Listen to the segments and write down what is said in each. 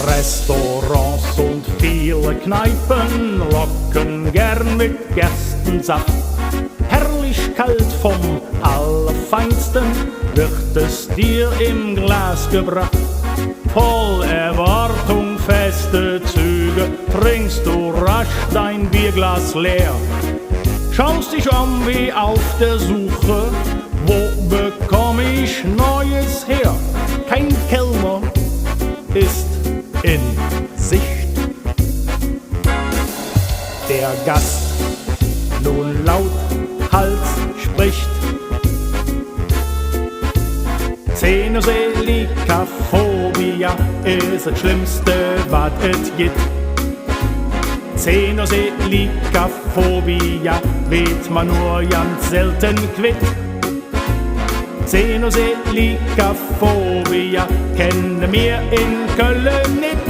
Restaurants und viele Kneipen locken gern mit Gerstensaft. Herrlich kalt vom Allerfeinsten wird es dir im Glas gebracht. Voll Erwartung, feste Züge, trinkst du rasch dein Bierglas leer. Schaust dich um wie auf der Suche, wo bekomm ich Neues her? Kein Kellner ist in Sicht. Der Gast nun lauthals spricht: Xenoselikaphobia ist das Schlimmste, was es gibt. Xenoselikaphobia wird man nur ganz selten quitt. Xenoselikaphobia kennen wir in Köln nicht.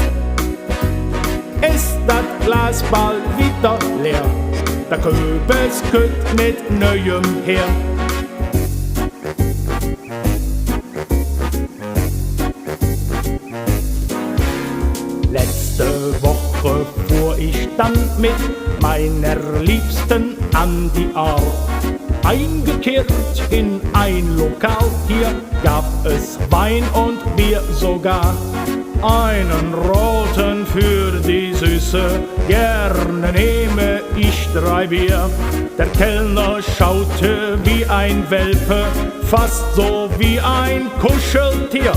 Ist das Glas bald wieder leer, da köp es könnt mit neuem her. Letzte Woche fuhr ich dann mit meiner Liebsten an die Aar. Eingekehrt in ein Lokal, hier gab es Wein und Bier sogar. Einen roten für die Süße, gerne nehme ich 3 Bier. Der Kellner schaute wie ein Welpe, fast so wie ein Kuscheltier.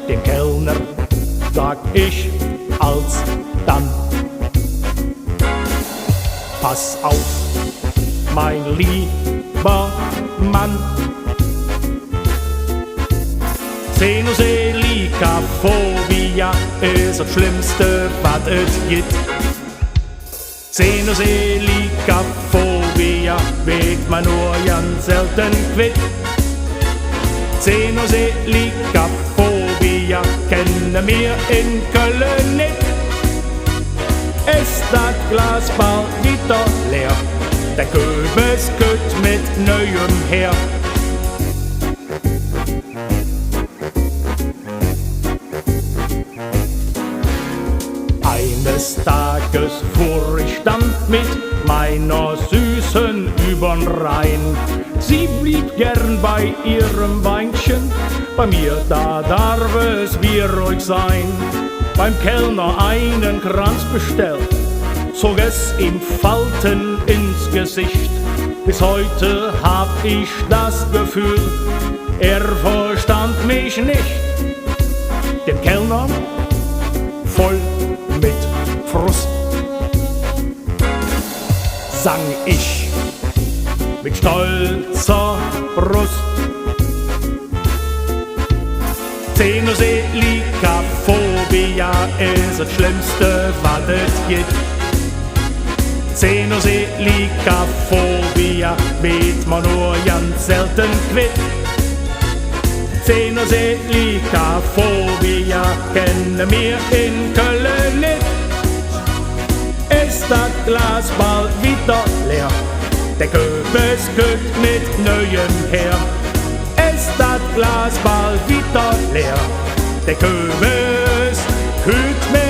Dem Kellner sag ich alsdann: Pass auf, mein lieber Mann, Xenoselikaphobia ist das Schlimmste, was es gibt. Xenoselikaphobia wird man nur ganz selten quitt. Xenoselikaphobia kennen wir in Köln nicht. Ist das Glas bald wieder leer, der Köbes könnt mit neuem her. Eines Tages fuhr ich dann mit meiner Süßen übern Rhein. Sie blieb gern bei ihrem Weinchen, bei mir da darf es Bier ruhig sein. Beim Kellner einen Kranz bestellt, zog es ihm Falten ins Gesicht. Bis heute hab ich das Gefühl, er verstand mich nicht. Dem Kellner voll mit Frust sang ich mit stolzer Brust: Xenoselikaphobia ist das Schlimmste, was es gibt. Xenoselikaphobia wird man nur ganz selten quitt. Xenoselikaphobia kennen wir in Köln nicht. Ist das Glas bald wieder leer, der Köbes könnt mit neuem her. Ist das Glas bald wieder leer, der Köbes könnt mit